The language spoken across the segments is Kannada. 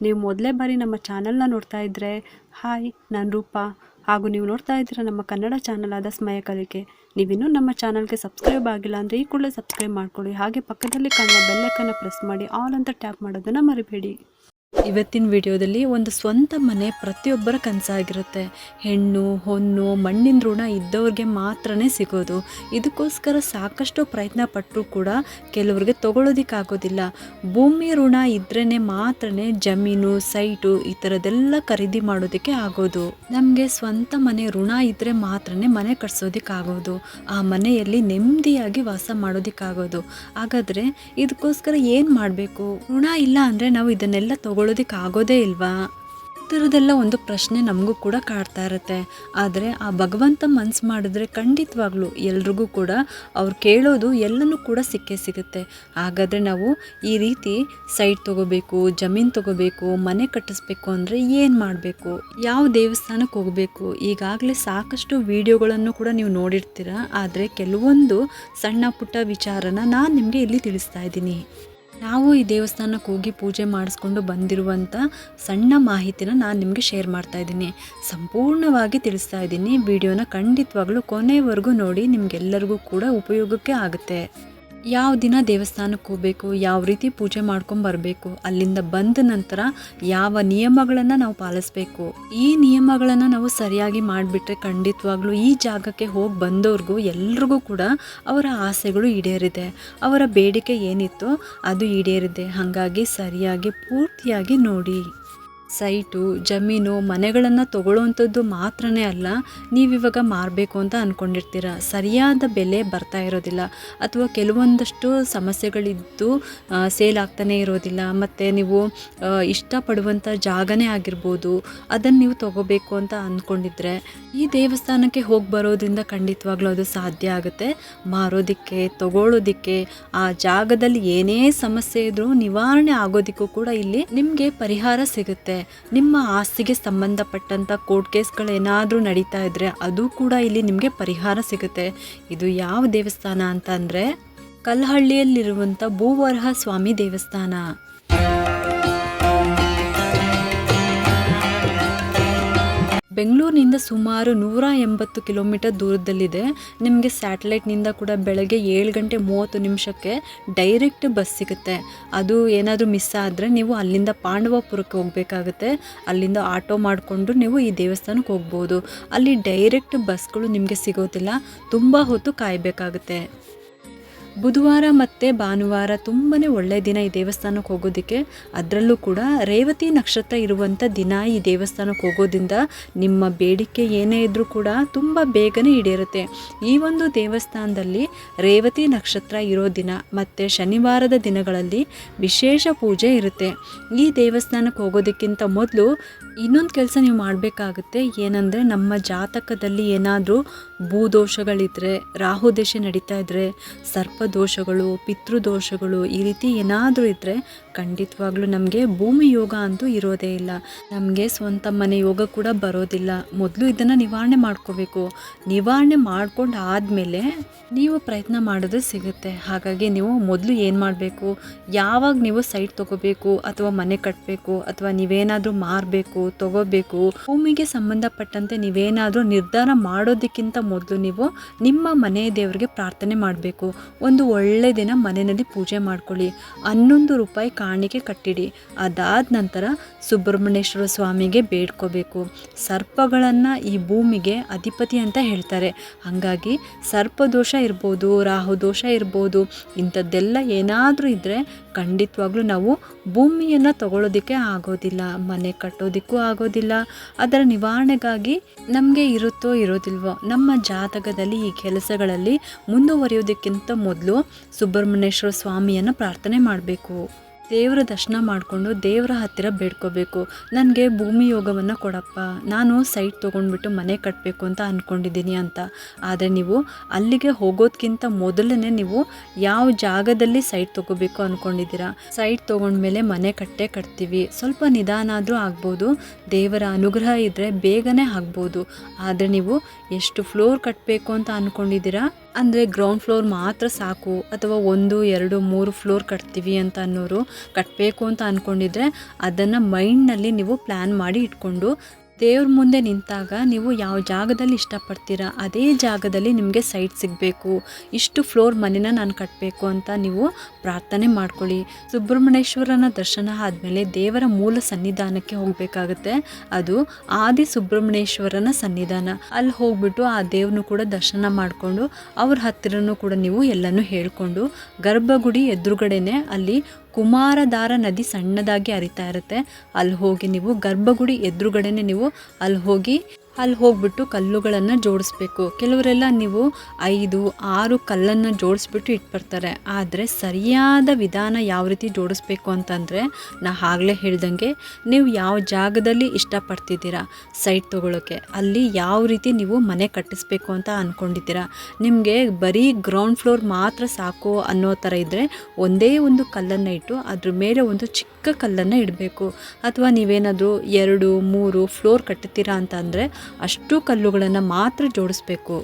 ನೀವು ಮೊದಲೇ ಬಾರಿ ನಮ್ಮ ಚಾನಲ್ನ ನೋಡ್ತಾ ಇದ್ದರೆ ಹಾಯ್, ನಾನು ರೂಪಾ. ಹಾಗೂ ನೀವು ನೋಡ್ತಾ ಇದ್ದೀರಾ ನಮ್ಮ ಕನ್ನಡ ಚಾನಲ್ ಆದ ಸ್ಮಯ ಕಲಿಕೆ. ನೀವಿನ್ನೂ ನಮ್ಮ ಚಾನಲ್ಗೆ ಸಬ್ಸ್ಕ್ರೈಬ್ ಆಗಿಲ್ಲ ಅಂದರೆ ಈ ಕೂಡಲೇ ಸಬ್ಸ್ಕ್ರೈಬ್ ಮಾಡ್ಕೊಳ್ಳಿ. ಹಾಗೆ ಪಕ್ಕದಲ್ಲಿ ಕಾಣುವ ಬೆಲ್ಲೈಕನ್ನ ಪ್ರೆಸ್ ಮಾಡಿ ಆಲ್ ಅಂತ ಟ್ಯಾಪ್ ಮಾಡೋದನ್ನು ಮರಿಬೇಡಿ. ಇವತ್ತಿನ ವಿಡಿಯೋದಲ್ಲಿ ಒಂದು ಸ್ವಂತ ಮನೆ ಪ್ರತಿಯೊಬ್ಬರ ಕನಸಾಗಿರುತ್ತೆ. ಹೆಣ್ಣು ಹೊನ್ನು ಮಣ್ಣಿನ ಋಣ ಇದ್ದವ್ರಿಗೆ ಮಾತ್ರನೇ ಸಿಗೋದು. ಇದಕ್ಕೋಸ್ಕರ ಸಾಕಷ್ಟು ಪ್ರಯತ್ನ ಪಟ್ಟರೂ ಕೂಡ ಕೆಲವ್ರಿಗೆ ತಗೊಳ್ಳೋದಕ್ಕಾಗೋದಿಲ್ಲ. ಭೂಮಿ ಋಣ ಇದ್ರೇ ಮಾತ್ರನೇ ಜಮೀನು ಸೈಟು ಈ ಥರದ್ದೆಲ್ಲ ಖರೀದಿ ಮಾಡೋದಕ್ಕೆ ಆಗೋದು. ನಮಗೆ ಸ್ವಂತ ಮನೆ ಋಣ ಇದ್ದರೆ ಮಾತ್ರನೇ ಮನೆ ಕಟ್ಸೋದಕ್ಕಾಗೋದು, ಆ ಮನೆಯಲ್ಲಿ ನೆಮ್ಮದಿಯಾಗಿ ವಾಸ ಮಾಡೋದಕ್ಕಾಗೋದು. ಹಾಗಾದರೆ ಇದಕ್ಕೋಸ್ಕರ ಏನು ಮಾಡಬೇಕು? ಋಣ ಇಲ್ಲ ಅಂದರೆ ನಾವು ಇದನ್ನೆಲ್ಲ ಆಗೋದೇ ಇಲ್ವಾ? ಈ ಥರದ್ದೆಲ್ಲ ಒಂದು ಪ್ರಶ್ನೆ ನಮಗೂ ಕೂಡ ಕಾಡ್ತಾ ಇರುತ್ತೆ. ಆದರೆ ಆ ಭಗವಂತ ಮನಸ್ಸು ಮಾಡಿದ್ರೆ ಖಂಡಿತವಾಗ್ಲೂ ಎಲ್ರಿಗೂ ಕೂಡ ಅವ್ರು ಕೇಳೋದು ಎಲ್ಲನೂ ಕೂಡ ಸಿಗುತ್ತೆ. ಹಾಗಾದರೆ ನಾವು ಈ ರೀತಿ ಸೈಟ್ ತೊಗೋಬೇಕು, ಜಮೀನು ತೊಗೋಬೇಕು, ಮನೆ ಕಟ್ಟಿಸ್ಬೇಕು ಅಂದರೆ ಏನು ಮಾಡಬೇಕು? ಯಾವ ದೇವಸ್ಥಾನಕ್ಕೆ ಹೋಗಬೇಕು? ಈಗಾಗಲೇ ಸಾಕಷ್ಟು ವಿಡಿಯೋಗಳನ್ನು ಕೂಡ ನೀವು ನೋಡಿರ್ತೀರ. ಆದರೆ ಕೆಲವೊಂದು ಸಣ್ಣ ಪುಟ್ಟ ವಿಚಾರನ ನಾನು ನಿಮಗೆ ಇಲ್ಲಿ ತಿಳಿಸ್ತಾ ಇದ್ದೀನಿ. ನಾವು ಈ ದೇವಸ್ಥಾನಕ್ಕೆ ಹೋಗಿ ಪೂಜೆ ಮಾಡಿಸ್ಕೊಂಡು ಬಂದಿರುವಂಥ ಸಣ್ಣ ಮಾಹಿತಿನ ನಾನು ನಿಮಗೆ ಶೇರ್ ಮಾಡ್ತಾ ಇದ್ದೀನಿ. ಸಂಪೂರ್ಣವಾಗಿ ತಿಳಿಸ್ತಾ ಇದ್ದೀನಿ. ವಿಡಿಯೋನ ಖಂಡಿತವಾಗ್ಲೂ ಕೊನೆವರೆಗೂ ನೋಡಿ, ನಿಮಗೆಲ್ಲರಿಗೂ ಕೂಡ ಉಪಯೋಗಕ್ಕೆ ಆಗುತ್ತೆ. ಯಾವ ದಿನ ದೇವಸ್ಥಾನಕ್ಕೆ ಹೋಗಬೇಕು, ಯಾವ ರೀತಿ ಪೂಜೆ ಮಾಡ್ಕೊಂಡು ಬರಬೇಕು, ಅಲ್ಲಿಂದ ಬಂದ ನಂತರ ಯಾವ ನಿಯಮಗಳನ್ನು ನಾವು ಪಾಲಿಸ್ಬೇಕು, ಈ ನಿಯಮಗಳನ್ನು ನಾವು ಸರಿಯಾಗಿ ಮಾಡಿಬಿಟ್ರೆ ಖಂಡಿತವಾಗ್ಲೂ ಈ ಜಾಗಕ್ಕೆ ಹೋಗಿ ಬಂದವ್ರಿಗೂ ಎಲ್ರಿಗೂ ಕೂಡ ಅವರ ಆಸೆಗಳು ಈಡೇರಿದೆ, ಅವರ ಬೇಡಿಕೆ ಏನಿತ್ತು ಅದು ಈಡೇರಿದೆ. ಹಾಗಾಗಿ ಸರಿಯಾಗಿ ಪೂರ್ತಿಯಾಗಿ ನೋಡಿ. ಸೈಟು ಜಮೀನು ಮನೆಗಳನ್ನು ತೊಗೊಳ್ಳೋವಂಥದ್ದು ಮಾತ್ರನೇ ಅಲ್ಲ, ನೀವಿವಾಗ ಮಾರಬೇಕು ಅಂತ ಅಂದ್ಕೊಂಡಿರ್ತೀರ, ಸರಿಯಾದ ಬೆಲೆ ಬರ್ತಾ ಇರೋದಿಲ್ಲ, ಅಥವಾ ಕೆಲವೊಂದಷ್ಟು ಸಮಸ್ಯೆಗಳಿದ್ದು ಸೇಲ್ ಆಗ್ತಾನೆ ಇರೋದಿಲ್ಲ, ಮತ್ತು ನೀವು ಇಷ್ಟಪಡುವಂಥ ಜಾಗನೇ ಆಗಿರ್ಬೋದು, ಅದನ್ನು ನೀವು ತೊಗೋಬೇಕು ಅಂತ ಅಂದ್ಕೊಂಡಿದ್ರೆ ಈ ದೇವಸ್ಥಾನಕ್ಕೆ ಹೋಗಿ ಬರೋದ್ರಿಂದ ಖಂಡಿತವಾಗ್ಲೂ ಅದು ಸಾಧ್ಯ ಆಗುತ್ತೆ. ಮಾರೋದಕ್ಕೆ ತೊಗೊಳ್ಳೋದಕ್ಕೆ ಆ ಜಾಗದಲ್ಲಿ ಏನೇ ಸಮಸ್ಯೆ ಇದ್ರೂ ನಿವಾರಣೆ ಆಗೋದಕ್ಕೂ ಕೂಡ ಇಲ್ಲಿ ನಿಮಗೆ ಪರಿಹಾರ ಸಿಗುತ್ತೆ. ನಿಮ್ಮ ಆಸ್ತಿಗೆ ಸಂಬಂಧಪಟ್ಟಂಥ ಕೋರ್ಟ್ ಕೇಸ್ಗಳೇನಾದರೂ ನಡೀತಾ ಇದ್ದರೆ ಅದು ಕೂಡ ಇಲ್ಲಿ ನಿಮಗೆ ಪರಿಹಾರ ಸಿಗುತ್ತೆ. ಇದು ಯಾವ ದೇವಸ್ಥಾನ ಅಂತ ಅಂದರೆ ಕಲ್ಲಹಳ್ಳಿಯಲ್ಲಿರುವಂಥ ಭೂವರಹ ಸ್ವಾಮಿ ದೇವಸ್ಥಾನ. ಬೆಂಗಳೂರಿನಿಂದ ಸುಮಾರು 180 ಕಿಲೋಮೀಟರ್ ದೂರದಲ್ಲಿದೆ. ನಿಮಗೆ ಸ್ಯಾಟಲೈಟ್ನಿಂದ ಕೂಡ ಬೆಳಗ್ಗೆ 7:30 ಡೈರೆಕ್ಟ್ ಬಸ್ ಸಿಗುತ್ತೆ. ಅದು ಏನಾದರೂ ಮಿಸ್ ಆದರೆ ನೀವು ಅಲ್ಲಿಂದ ಪಾಂಡವಪುರಕ್ಕೆ ಹೋಗಬೇಕಾಗುತ್ತೆ. ಅಲ್ಲಿಂದ ಆಟೋ ಮಾಡಿಕೊಂಡು ನೀವು ಈ ದೇವಸ್ಥಾನಕ್ಕೆ ಹೋಗ್ಬೋದು. ಅಲ್ಲಿ ಡೈರೆಕ್ಟ್ ಬಸ್ಗಳು ನಿಮಗೆ ಸಿಗೋದಿಲ್ಲ, ತುಂಬ ಹೊತ್ತು ಕಾಯಬೇಕಾಗುತ್ತೆ. ಬುಧವಾರ ಮತ್ತು ಭಾನುವಾರ ತುಂಬಾ ಒಳ್ಳೆಯ ದಿನ ಈ ದೇವಸ್ಥಾನಕ್ಕೆ ಹೋಗೋದಕ್ಕೆ. ಅದರಲ್ಲೂ ಕೂಡ ರೇವತಿ ನಕ್ಷತ್ರ ಇರುವಂಥ ದಿನ ಈ ದೇವಸ್ಥಾನಕ್ಕೆ ಹೋಗೋದ್ರಿಂದ ನಿಮ್ಮ ಬೇಡಿಕೆ ಏನೇ ಇದ್ದರೂ ಕೂಡ ತುಂಬ ಬೇಗನೆ ಈಡೇರುತ್ತೆ. ಈ ಒಂದು ದೇವಸ್ಥಾನದಲ್ಲಿ ರೇವತಿ ನಕ್ಷತ್ರ ಇರೋ ದಿನ ಮತ್ತು ಶನಿವಾರದ ದಿನಗಳಲ್ಲಿ ವಿಶೇಷ ಪೂಜೆ ಇರುತ್ತೆ. ಈ ದೇವಸ್ಥಾನಕ್ಕೆ ಹೋಗೋದಕ್ಕಿಂತ ಮೊದಲು ಇನ್ನೊಂದು ಕೆಲಸ ನೀವು ಮಾಡಬೇಕಾಗುತ್ತೆ. ಏನಂದರೆ ನಮ್ಮ ಜಾತಕದಲ್ಲಿ ಏನಾದರೂ ಭೂದೋಷಗಳಿದ್ದರೆ, ರಾಹುದೇಶ ನಡೀತಾ ಇದ್ದರೆ, ಸರ್ಪದೋಷಗಳು, ಪಿತೃದೋಷಗಳು ಈ ರೀತಿ ಏನಾದರೂ ಇದ್ದರೆ ಖಂಡಿತವಾಗ್ಲೂ ನಮಗೆ ಭೂಮಿ ಯೋಗ ಅಂತೂ ಇರೋದೇ ಇಲ್ಲ, ನಮಗೆ ಸ್ವಂತ ಮನೆ ಯೋಗ ಕೂಡ ಬರೋದಿಲ್ಲ. ಮೊದಲು ಇದನ್ನು ನಿವಾರಣೆ ಮಾಡ್ಕೋಬೇಕು. ನಿವಾರಣೆ ಮಾಡ್ಕೊಂಡು ಆದಮೇಲೆ ನೀವು ಪ್ರಯತ್ನ ಮಾಡಿದ್ರೆ ಸಿಗುತ್ತೆ. ಹಾಗಾಗಿ ನೀವು ಮೊದಲು ಏನು ಮಾಡಬೇಕು, ಯಾವಾಗ ನೀವು ಸೈಟ್ ತೊಗೋಬೇಕು ಅಥವಾ ಮನೆ ಕಟ್ಟಬೇಕು ಅಥವಾ ನೀವೇನಾದರೂ ಮಾರಬೇಕು ತೊಗೋಬೇಕು, ಭೂಮಿಗೆ ಸಂಬಂಧಪಟ್ಟಂತೆ ನೀವೇನಾದರೂ ನಿರ್ಧಾರ ಮಾಡೋದಕ್ಕಿಂತ ಮೊದಲು ನೀವು ನಿಮ್ಮ ಮನೆ ದೇವರಿಗೆ ಪ್ರಾರ್ಥನೆ ಮಾಡಬೇಕು. ಒಂದು ಒಳ್ಳೆ ದಿನ ಮನೆಯಲ್ಲಿ ಪೂಜೆ ಮಾಡ್ಕೊಳ್ಳಿ. 11 ರೂಪಾಯಿ ಕಾಣಿಕೆ ಕಟ್ಟಿಡಿ. ಅದಾದ ನಂತರ ಸುಬ್ರಹ್ಮಣ್ಯೇಶ್ವರ ಸ್ವಾಮಿಗೆ ಬೇಡ್ಕೋಬೇಕು. ಸರ್ಪಗಳನ್ನು ಈ ಭೂಮಿಗೆ ಅಧಿಪತಿ ಅಂತ ಹೇಳ್ತಾರೆ. ಹಾಗಾಗಿ ಸರ್ಪದೋಷ ಇರ್ಬೋದು, ರಾಹುದೋಷ ಇರ್ಬೋದು, ಇಂಥದ್ದೆಲ್ಲ ಏನಾದರೂ ಇದ್ದರೆ ಖಂಡಿತವಾಗ್ಲೂ ನಾವು ಭೂಮಿಯನ್ನು ತಗೊಳ್ಳೋದಕ್ಕೆ ಆಗೋದಿಲ್ಲ, ಮನೆ ಕಟ್ಟೋದಕ್ಕೂ ಆಗೋದಿಲ್ಲ. ಅದರ ನಿವಾರಣೆಗಾಗಿ ನಮಗೆ ಇರುತ್ತೋ ಇರೋದಿಲ್ವೋ ನಮ್ಮ ಜಾತಕದಲ್ಲಿ ಈ ಕೆಲಸಗಳಲ್ಲಿ ಮುಂದುವರಿಯೋದಕ್ಕಿಂತ ಮೊದಲು ಸುಬ್ರಹ್ಮಣ್ಯೇಶ್ವರ ಸ್ವಾಮಿಯನ್ನು ಪ್ರಾರ್ಥನೆ ಮಾಡಬೇಕು. ದೇವರ ದರ್ಶನ ಮಾಡಿಕೊಂಡು ದೇವರ ಹತ್ತಿರ ಬೇಡ್ಕೋಬೇಕು. ನನಗೆ ಭೂಮಿ ಯೋಗವನ್ನು ಕೊಡಪ್ಪ, ನಾನು ಸೈಟ್ ತೊಗೊಂಡ್ಬಿಟ್ಟು ಮನೆ ಕಟ್ಟಬೇಕು ಅಂತ ಅಂದ್ಕೊಂಡಿದ್ದೀನಿ ಅಂತ. ಆದರೆ ನೀವು ಅಲ್ಲಿಗೆ ಹೋಗೋದಕ್ಕಿಂತ ಮೊದಲನೇ ನೀವು ಯಾವ ಜಾಗದಲ್ಲಿ ಸೈಟ್ ತೊಗೋಬೇಕು ಅಂದ್ಕೊಂಡಿದ್ದೀರಾ, ಸೈಟ್ ತೊಗೊಂಡ್ಮೇಲೆ ಮನೆ ಕಟ್ತೀವಿ, ಸ್ವಲ್ಪ ನಿಧಾನ ಆದರೂ ಆಗ್ಬೋದು, ದೇವರ ಅನುಗ್ರಹ ಇದ್ದರೆ ಬೇಗನೆ ಆಗ್ಬೋದು. ಆದರೆ ನೀವು ಎಷ್ಟು ಫ್ಲೋರ್ ಕಟ್ಟಬೇಕು ಅಂತ ಅಂದ್ಕೊಂಡಿದ್ದೀರಾ ಅಂದರೆ ಗ್ರೌಂಡ್ ಫ್ಲೋರ್ ಮಾತ್ರ ಸಾಕು ಅಥವಾ 1, 2, 3 ಫ್ಲೋರ್ ಕಟ್ತೀವಿ ಅಂತ ಅನ್ನೋರು, ಕಟ್ಟಬೇಕು ಅಂತ ಅಂದ್ಕೊಂಡಿದ್ರೆ ಅದನ್ನು ಮೈಂಡ್ನಲ್ಲಿ ನೀವು ಪ್ಲ್ಯಾನ್ ಮಾಡಿ ಇಟ್ಕೊಂಡು ದೇವ್ರ ಮುಂದೆ ನಿಂತಾಗ ನೀವು ಯಾವ ಜಾಗದಲ್ಲಿ ಇಷ್ಟಪಡ್ತೀರಾ ಅದೇ ಜಾಗದಲ್ಲಿ ನಿಮಗೆ ಸೈಟ್ ಸಿಗಬೇಕು, ಇಷ್ಟು ಫ್ಲೋರ್ ಮನೆನ ನಾನು ಕಟ್ಟಬೇಕು ಅಂತ ನೀವು ಪ್ರಾರ್ಥನೆ ಮಾಡ್ಕೊಳ್ಳಿ. ಸುಬ್ರಹ್ಮಣ್ಯೇಶ್ವರನ ದರ್ಶನ ಆದಮೇಲೆ ದೇವರ ಮೂಲ ಸನ್ನಿಧಾನಕ್ಕೆ ಹೋಗಬೇಕಾಗುತ್ತೆ. ಅದು ಆದಿ ಸುಬ್ರಹ್ಮಣ್ಯೇಶ್ವರನ ಸನ್ನಿಧಾನ. ಅಲ್ಲಿ ಹೋಗ್ಬಿಟ್ಟು ಆ ದೇವ್ರನ್ನು ಕೂಡ ದರ್ಶನ ಮಾಡಿಕೊಂಡು ಅವ್ರ ಹತ್ತಿರನೂ ಕೂಡ ನೀವು ಎಲ್ಲನೂ ಹೇಳ್ಕೊಂಡು ಗರ್ಭಗುಡಿ ಎದುರುಗಡೆನೆ ಅಲ್ಲಿ ಕುಮಾರಧಾರ ನದಿ ಸಣ್ಣದಾಗಿ ಹರಿತಾ ಇರುತ್ತೆ. ಅಲ್ಲಿ ಹೋಗಿ ನೀವು ಗರ್ಭಗುಡಿ ಎದುರುಗಡೆನೆ ನೀವು ಅಲ್ಲಿ ಹೋಗ್ಬಿಟ್ಟು ಕಲ್ಲುಗಳನ್ನು ಜೋಡಿಸ್ಬೇಕು. ಕೆಲವರೆಲ್ಲ ನೀವು 5, 6 ಕಲ್ಲನ್ನು ಜೋಡಿಸ್ಬಿಟ್ಟು ಇಟ್ಬಿಡ್ತಾರೆ. ಆದರೆ ಸರಿಯಾದ ವಿಧಾನ ಯಾವ ರೀತಿ ಜೋಡಿಸ್ಬೇಕು ಅಂತಂದರೆ, ನಾ ಆಗಲೇ ಹೇಳ್ದಂಗೆ ನೀವು ಯಾವ ಜಾಗದಲ್ಲಿ ಇಷ್ಟಪಡ್ತಿದ್ದೀರಾ ಸೈಟ್ ತೊಗೊಳಕ್ಕೆ, ಅಲ್ಲಿ ಯಾವ ರೀತಿ ನೀವು ಮನೆ ಕಟ್ಟಿಸ್ಬೇಕು ಅಂತ ಅಂದ್ಕೊಂಡಿದ್ದೀರಾ. ನಿಮಗೆ ಬರೀ ಗ್ರೌಂಡ್ ಫ್ಲೋರ್ ಮಾತ್ರ ಸಾಕು ಅನ್ನೋ ಥರ ಇದ್ದರೆ ಒಂದೇ ಒಂದು ಕಲ್ಲನ್ನು ಇಟ್ಟು ಅದ್ರ ಮೇಲೆ ಒಂದು ಚಿಕ್ಕ ಕಲ್ಲನ್ನು ಇಡಬೇಕು. ಅಥವಾ ನೀವೇನಾದರೂ 2, 3 ಫ್ಲೋರ್ ಕಟ್ಟುತ್ತೀರಾ ಅಂತ ಅಂದರೆ ಅಷ್ಟು ಕಲ್ಲುಗಳನ್ನು ಮಾತ್ರ ಜೋಡಿಸ್ಬೇಕು.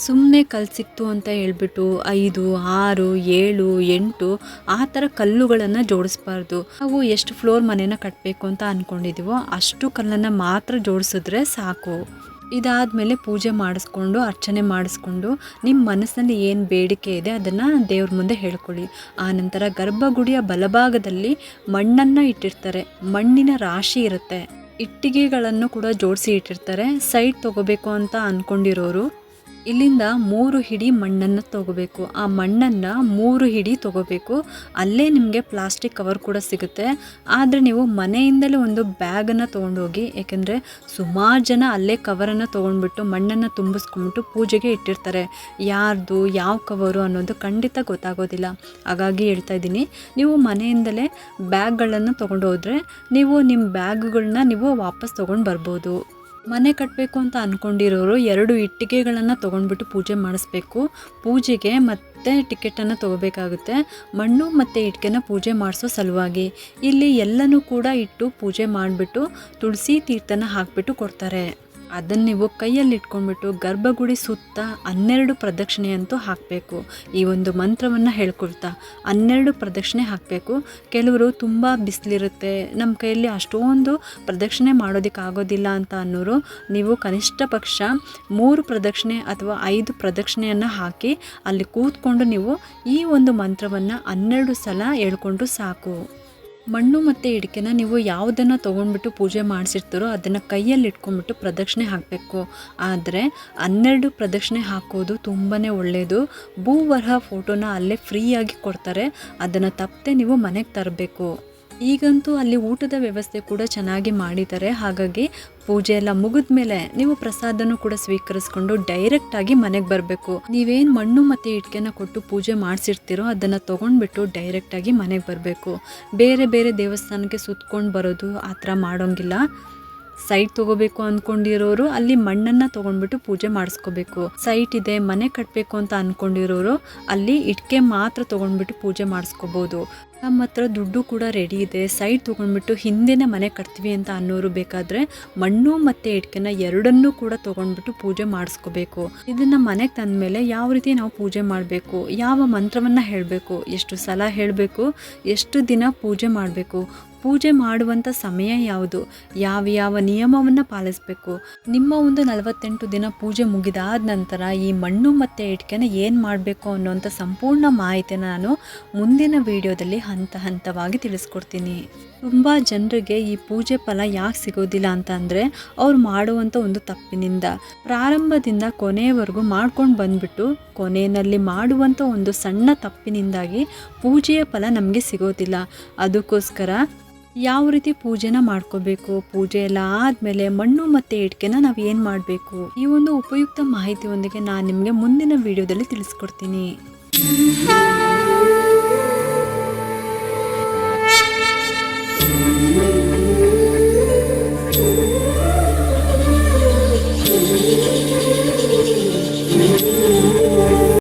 ಸುಮ್ಮನೆ ಕಲ್ಲು ಸಿಕ್ತು ಅಂತ ಹೇಳ್ಬಿಟ್ಟು 5, 6, 7, 8 ಆ ಥರ ಕಲ್ಲುಗಳನ್ನು ಜೋಡಿಸ್ಬಾರ್ದು. ನಾವು ಎಷ್ಟು ಫ್ಲೋರ್ ಮನೇನ ಕಟ್ಟಬೇಕು ಅಂತ ಅಂದ್ಕೊಂಡಿದ್ದೀವೋ ಅಷ್ಟು ಕಲ್ಲನ್ನು ಮಾತ್ರ ಜೋಡಿಸಿದ್ರೆ ಸಾಕು. ಇದಾದಮೇಲೆ ಪೂಜೆ ಮಾಡಿಸ್ಕೊಂಡು ಅರ್ಚನೆ ಮಾಡಿಸ್ಕೊಂಡು ನಿಮ್ಮ ಮನಸ್ಸಿನಲ್ಲಿ ಏನು ಬೇಡಿಕೆ ಇದೆ ಅದನ್ನು ದೇವ್ರ ಮುಂದೆ ಹೇಳ್ಕೊಳ್ಳಿ. ಆನಂತರ ಗರ್ಭಗುಡಿಯ ಬಲಭಾಗದಲ್ಲಿ ಮಣ್ಣನ್ನು ಇಟ್ಟಿರ್ತಾರೆ, ಮಣ್ಣಿನ ರಾಶಿ ಇರುತ್ತೆ, ಇಟ್ಟಿಗೆಗಳನ್ನು ಕೂಡ ಜೋಡಿಸಿ ಇಟ್ಟಿರ್ತಾರೆ. ಸೈಟ್ ತೊಗೋಬೇಕು ಅಂತ ಅಂದ್ಕೊಂಡಿರೋರು ಇಲ್ಲಿಂದ 3 ಹಿಡಿ ಮಣ್ಣನ್ನು ತೊಗೋಬೇಕು. ಆ ಮಣ್ಣನ್ನು 3 ಹಿಡಿ ತೊಗೋಬೇಕು. ಅಲ್ಲೇ ನಿಮಗೆ ಪ್ಲಾಸ್ಟಿಕ್ ಕವರ್ ಕೂಡ ಸಿಗುತ್ತೆ. ಆದರೆ ನೀವು ಮನೆಯಿಂದಲೇ ಒಂದು ಬ್ಯಾಗನ್ನು ತೊಗೊಂಡೋಗಿ, ಯಾಕೆಂದರೆ ಸುಮಾರು ಜನ ಅಲ್ಲೇ ಕವರನ್ನು ತೊಗೊಂಡ್ಬಿಟ್ಟು ಮಣ್ಣನ್ನು ತುಂಬಿಸ್ಕೊಂಡ್ಬಿಟ್ಟು ಪೂಜೆಗೆ ಇಟ್ಟಿರ್ತಾರೆ. ಯಾರ್ದು ಯಾವ ಕವರು ಅನ್ನೋದು ಖಂಡಿತ ಗೊತ್ತಾಗೋದಿಲ್ಲ. ಹಾಗಾಗಿ ಹೇಳ್ತಾ ಇದ್ದೀನಿ, ನೀವು ಮನೆಯಿಂದಲೇ ಬ್ಯಾಗ್ಗಳನ್ನು ತೊಗೊಂಡು ಹೋದರೆ ನೀವು ನಿಮ್ಮ ಬ್ಯಾಗ್ಗಳನ್ನ ನೀವು ವಾಪಸ್ ತೊಗೊಂಡು ಬರ್ಬೋದು. ಮನೆ ಕಟ್ಟಬೇಕು ಅಂತ ಅಂದ್ಕೊಂಡಿರೋರು 2 ಇಟ್ಟಿಗೆಗಳನ್ನು ತೊಗೊಂಡ್ಬಿಟ್ಟು ಪೂಜೆ ಮಾಡಿಸ್ಬೇಕು. ಪೂಜೆಗೆ ಮತ್ತೆ ಟಿಕೆಟನ್ನು ತೊಗೋಬೇಕಾಗುತ್ತೆ. ಮಣ್ಣು ಮತ್ತು ಇಟ್ಟಿಗೆನ ಪೂಜೆ ಮಾಡಿಸೋ ಸಲುವಾಗಿ ಇಲ್ಲಿ ಎಲ್ಲನೂ ಕೂಡ ಇಟ್ಟು ಪೂಜೆ ಮಾಡಿಬಿಟ್ಟು ತುಳಸಿ ತೀರ್ಥನ ಹಾಕಿಬಿಟ್ಟು ಕೊಡ್ತಾರೆ. ಅದನ್ನು ನೀವು ಕೈಯಲ್ಲಿ ಇಟ್ಕೊಂಡ್ಬಿಟ್ಟು ಗರ್ಭಗುಡಿ ಸುತ್ತ 12 ಪ್ರದಕ್ಷಿಣೆ ಅಂತೂ ಹಾಕಬೇಕು. ಈ ಒಂದು ಮಂತ್ರವನ್ನು ಹೇಳ್ಕೊಳ್ತಾ 12 ಪ್ರದಕ್ಷಿಣೆ ಹಾಕಬೇಕು. ಕೆಲವರು ತುಂಬ ಬಿಸಿಲಿರುತ್ತೆ, ನಮ್ಮ ಕೈಯಲ್ಲಿ ಅಷ್ಟೊಂದು ಪ್ರದಕ್ಷಿಣೆ ಮಾಡೋದಕ್ಕಾಗೋದಿಲ್ಲ ಅಂತ ಅನ್ನೋರು ನೀವು ಕನಿಷ್ಠ ಪಕ್ಷ 3 ಪ್ರದಕ್ಷಿಣೆ ಅಥವಾ 5 ಪ್ರದಕ್ಷಿಣೆಯನ್ನು ಹಾಕಿ ಅಲ್ಲಿ ಕೂತ್ಕೊಂಡು ನೀವು ಈ ಒಂದು ಮಂತ್ರವನ್ನು 12 ಸಲ ಹೇಳ್ಕೊಂಡು ಸಾಕು. ಮಣ್ಣು ಮತ್ತು ಇಟ್ಟಿಗೆನ ನೀವು ಯಾವುದನ್ನು ತೊಗೊಂಡ್ಬಿಟ್ಟು ಪೂಜೆ ಮಾಡಿಸಿರ್ತಾರೋ ಅದನ್ನು ಕೈಯಲ್ಲಿ ಇಟ್ಕೊಂಡ್ಬಿಟ್ಟು ಪ್ರದಕ್ಷಿಣೆ ಹಾಕಬೇಕು. ಆದರೆ 12 ಪ್ರದಕ್ಷಿಣೆ ಹಾಕೋದು ತುಂಬಾ ಒಳ್ಳೆಯದು. ಭೂವರಹ ಫೋಟೋನ ಅಲ್ಲೇ ಫ್ರೀಯಾಗಿ ಕೊಡ್ತಾರೆ, ಅದನ್ನು ತಪ್ಪದೆ ನೀವು ಮನೆಗೆ ತರಬೇಕು. ಈಗಂತೂ ಅಲ್ಲಿ ಊಟದ ವ್ಯವಸ್ಥೆ ಕೂಡ ಚೆನ್ನಾಗಿ ಮಾಡಿದ್ದಾರೆ. ಹಾಗಾಗಿ ಪೂಜೆ ಎಲ್ಲ ಮುಗಿದ ಮೇಲೆ ನೀವು ಪ್ರಸಾದನೂ ಕೂಡ ಸ್ವೀಕರಿಸ್ಕೊಂಡು ಡೈರೆಕ್ಟಾಗಿ ಮನೆಗೆ ಬರಬೇಕು. ನೀವೇನು ಮಣ್ಣು ಮತ್ತು ಇಟ್ಟಿಗೆನ ಕೊಟ್ಟು ಪೂಜೆ ಮಾಡಿಸಿರ್ತೀರೋ ಅದನ್ನು ತೊಗೊಂಡ್ಬಿಟ್ಟು ಡೈರೆಕ್ಟಾಗಿ ಮನೆಗೆ ಬರಬೇಕು. ಬೇರೆ ಬೇರೆ ದೇವಸ್ಥಾನಕ್ಕೆ ಸುತ್ಕೊಂಡು ಬರೋದು ಆ ಥರ ಮಾಡೋಂಗಿಲ್ಲ. ಸೈಟ್ ತೊಗೋಬೇಕು ಅಂದ್ಕೊಂಡಿರೋರು ಅಲ್ಲಿ ಮಣ್ಣನ್ನು ತೊಗೊಂಡ್ಬಿಟ್ಟು ಪೂಜೆ ಮಾಡಿಸ್ಕೋಬೇಕು. ಸೈಟ್ ಇದೆ, ಮನೆ ಕಟ್ಟಬೇಕು ಅಂತ ಅಂದ್ಕೊಂಡಿರೋರು ಅಲ್ಲಿ ಇಟ್ಟಿಗೆ ಮಾತ್ರ ತೊಗೊಂಡ್ಬಿಟ್ಟು ಪೂಜೆ ಮಾಡಿಸ್ಕೋಬೋದು. ನಮ್ಮ ಹತ್ರ ದುಡ್ಡು ಕೂಡ ರೆಡಿ ಇದೆ, ಸೈಟ್ ತೊಗೊಂಡ್ಬಿಟ್ಟು ಹಿಂದೆನೇ ಮನೆ ಕಟ್ತೀವಿ ಅಂತ ಅನ್ನೋರು ಬೇಕಾದರೆ ಮಣ್ಣು ಮತ್ತು ಇಟ್ಟಿಗೆನ ಎರಡನ್ನೂ ಕೂಡ ತೊಗೊಂಡ್ಬಿಟ್ಟು ಪೂಜೆ ಮಾಡಿಸ್ಕೋಬೇಕು. ಇದನ್ನು ಮನೆಗೆ ತಂದಮೇಲೆ ಯಾವ ರೀತಿ ನಾವು ಪೂಜೆ ಮಾಡಬೇಕು, ಯಾವ ಮಂತ್ರವನ್ನು ಹೇಳಬೇಕು, ಎಷ್ಟು ಸಲ ಹೇಳಬೇಕು, ಎಷ್ಟು ದಿನ ಪೂಜೆ ಮಾಡಬೇಕು, ಪೂಜೆ ಮಾಡುವಂಥ ಸಮಯ ಯಾವುದು, ಯಾವ ನಿಯಮವನ್ನು ಪಾಲಿಸಬೇಕು, ನಿಮ್ಮ ಒಂದು 48 ದಿನ ಪೂಜೆ ಮುಗಿದಾದ ನಂತರ ಈ ಮಣ್ಣು ಮತ್ತು ಇಟ್ಟಿಗೆನ ಏನು ಮಾಡಬೇಕು ಅನ್ನೋಂಥ ಸಂಪೂರ್ಣ ಮಾಹಿತಿನ ನಾನು ಮುಂದಿನ ವಿಡಿಯೋದಲ್ಲಿ ಹಂತವಾಗಿ ತಿಳಿಸ್ಕೊಡ್ತೀನಿ. ತುಂಬ ಜನರಿಗೆ ಈ ಪೂಜೆ ಫಲ ಯಾಕೆ ಸಿಗೋದಿಲ್ಲ ಅಂತ ಅಂದರೆ ಅವ್ರು ಮಾಡುವಂಥ ಒಂದು ತಪ್ಪಿನಿಂದ. ಪ್ರಾರಂಭದಿಂದ ಕೊನೆಯವರೆಗೂ ಮಾಡ್ಕೊಂಡು ಬಂದ್ಬಿಟ್ಟು ಕೊನೆಯಲ್ಲಿ ಮಾಡುವಂಥ ಒಂದು ಸಣ್ಣ ತಪ್ಪಿನಿಂದಾಗಿ ಪೂಜೆಯ ಫಲ ನಮಗೆ ಸಿಗೋದಿಲ್ಲ. ಅದಕ್ಕೋಸ್ಕರ ಯಾವ ರೀತಿ ಪೂಜೆನ ಮಾಡ್ಕೋಬೇಕು, ಪೂಜೆ ಎಲ್ಲ ಆದಮೇಲೆ ಮಣ್ಣು ಮತ್ತು ಇಟ್ಟಿಗೆನ ನಾವು ಏನು ಮಾಡಬೇಕು, ಈ ಒಂದು ಉಪಯುಕ್ತ ಮಾಹಿತಿಯೊಂದಿಗೆ ನಾನು ನಿಮಗೆ ಮುಂದಿನ ವಿಡಿಯೋದಲ್ಲಿ ತಿಳಿಸ್ಕೊಡ್ತೀನಿ.